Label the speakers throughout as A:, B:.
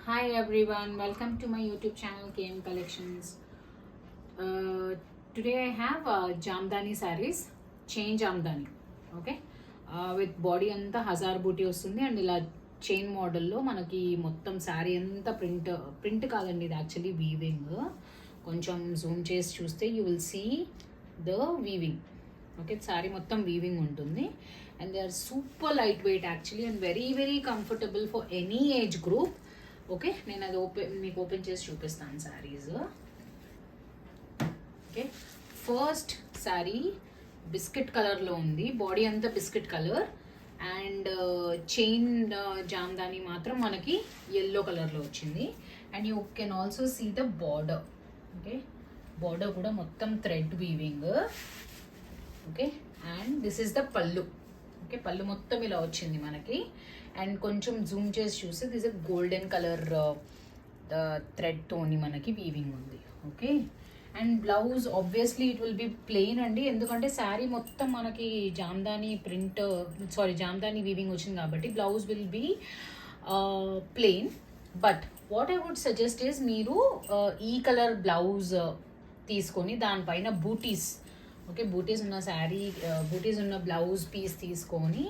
A: Hi everyone, welcome to my YouTube channel KM Collections. Today I have Jamdani sarees, chain Jamdani, okay, with body anta hazar booty వస్తుంది and ఇలా chain మోడల్లో మనకి మొత్తం శారీ అంతా print కాదండి, ఇది actually weaving. కొంచెం జూమ్ చేసి చూస్తే you will see the weaving. Okay, sari మొత్తం వీవింగ్ ఉంటుంది and they are super lightweight actually and very very comfortable for any age group. Okay, నేను అది మీకు ఓపెన్ చేసి చూపిస్తాను saris. Okay, first sari biscuit కలర్లో ఉంది, బాడీ అంతా biscuit colour and chain jamdani మాత్రం మనకి ఎల్లో కలర్లో వచ్చింది. And you can also see the border. Okay, border కూడా మొత్తం thread weaving. Okay, and this is the పళ్ళు. ఓకే, పళ్ళు మొత్తం ఇలా వచ్చింది మనకి. అండ్ కొంచెం జూమ్ చేసి చూస్తే this is golden colour thread తోని మనకి వీవింగ్ ఉంది. Okay, and blouse obviously it will be plain అండి, ఎందుకంటే శారీ మొత్తం మనకి జామ్దాని జామ్దాని వీవింగ్ వచ్చింది కాబట్టి blouse will be plain. But what I would suggest is మీరు ఈ కలర్ బ్లౌజ్ తీసుకొని దానిపైన బూటీస్, ఓకే, బూటీస్ ఉన్న శారీ బూటీస్ ఉన్న బ్లౌజ్ పీస్ తీసుకొని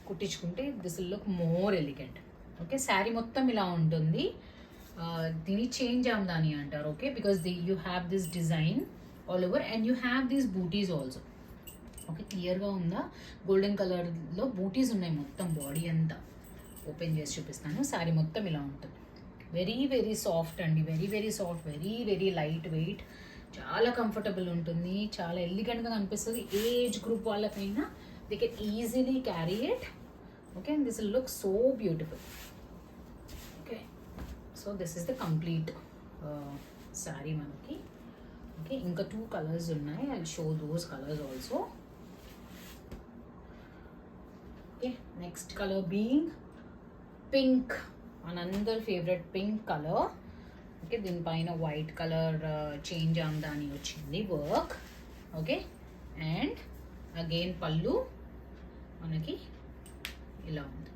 A: కుట్టించుకుంటే this will look more elegant. Okay, sari మొత్తం ఇలా ఉంటుంది. దీన్ని చైన్ జామ్దాని అంటారు. Okay, because you have this design all over and you have these butis also. Okay, క్లియర్గా ఉందా? గోల్డెన్ కలర్లో బూటీస్ ఉన్నాయి మొత్తం బాడీ అంతా. ఓపెన్ చేసి చూపిస్తాను. శారీ మొత్తం ఇలా ఉంటుంది. వెరీ వెరీ సాఫ్ట్ అండి, very very soft, very very light weight, చాలా కంఫర్టబుల్ ఉంటుంది, చాలా ఎలిగెంట్గా కనిపిస్తుంది. ఏజ్ గ్రూప్ వాళ్ళకైనా they can easily carry it. Okay, and this will look so beautiful. Okay, so this is the complete sari మనకి. Okay, ఇంకా 2 colours ఉన్నాయి, I show those colours also. Okay, next colour being pink, మనందర్ favourite pink colour. Okay, దీనిపైన white colour chain Jamdani వచ్చింది work. Okay, and again పళ్ళు మనకి ఇలా ఉంది.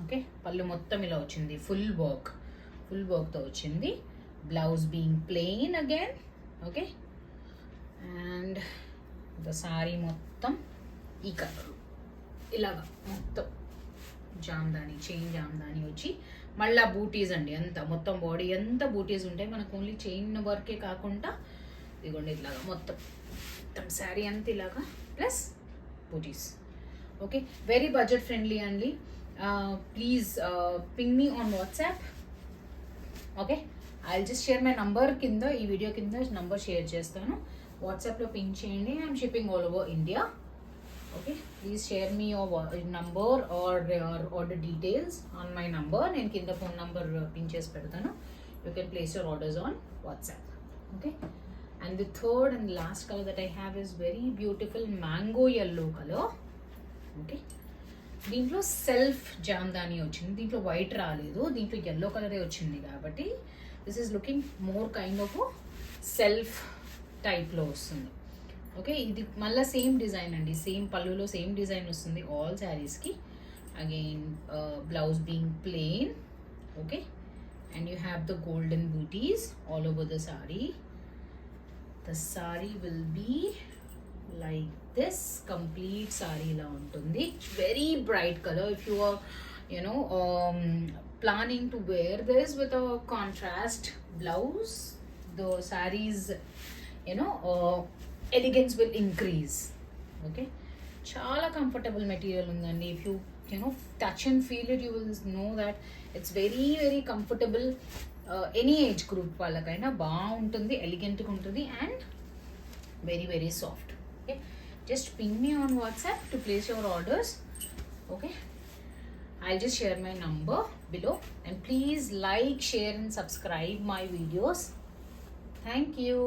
A: ఓకే, పళ్ళు మొత్తం ఇలా వచ్చింది, ఫుల్ వర్క్తో వచ్చింది. Blouse being plain again. Okay, and the sari మొత్తం ఈ కలర్ ఇలాగా మొత్తం జామ్దాని చైన్ జామ్దాని వచ్చి మళ్ళీ బూటీస్ అండి, అంతా మొత్తం బాడీ అంతా బూటీస్ ఉంటాయి మనకు. ఓన్లీ చైన్ వర్కే కాకుండా ఇదిగోండి ఇలాగా మొత్తం శారీ అంతా ఇలాగా ప్లస్ బూటీస్. ఓకే, వెరీ బడ్జెట్ ఫ్రెండ్లీ అండి. Please ping me on WhatsApp. Okay, I just share my number కింద, ఈ వీడియో కింద నంబర్ షేర్ చేస్తాను. వాట్సాప్లో పింగ్ చేయండి. I'm shipping all over India. Okay, please share మీ your number or order details on my number. నేను కింద phone number pin చేసి పెడతాను. You can place your orders on WhatsApp. Okay, and the third and last colour that I have is very beautiful mango yellow colour. Okay, దీంట్లో self jamdani వచ్చింది, దీంట్లో white రాలేదు, దీంట్లో yellow కలరే వచ్చింది కాబట్టి this is looking more kind of self టైప్లో వస్తుంది. ఓకే, ఇది మళ్ళీ సేమ్ డిజైన్ అండి, సేమ్ పళ్ళులో సేమ్ డిజైన్ వస్తుంది ఆల్ శారీస్కి. Again blouse being plain. Okay, and you have the golden booties all over the sari. The sari will be like this. Complete sari ఇలా ఉంటుంది. Very bright colour. If you are planning to wear this with a contrast blouse, the sari's elegance will increase. Okay, చాలా comfortable material ఉందండి. If you touch and feel it, you will know that it's very very comfortable. Any age group వాళ్ళకైనా బాగుంటుంది, ఎలిగెంట్గా ఉంటుంది and very very soft. Okay, just ping me on WhatsApp to place your orders. Okay, I'll just share my number below and please like, share and subscribe my videos. Thank you.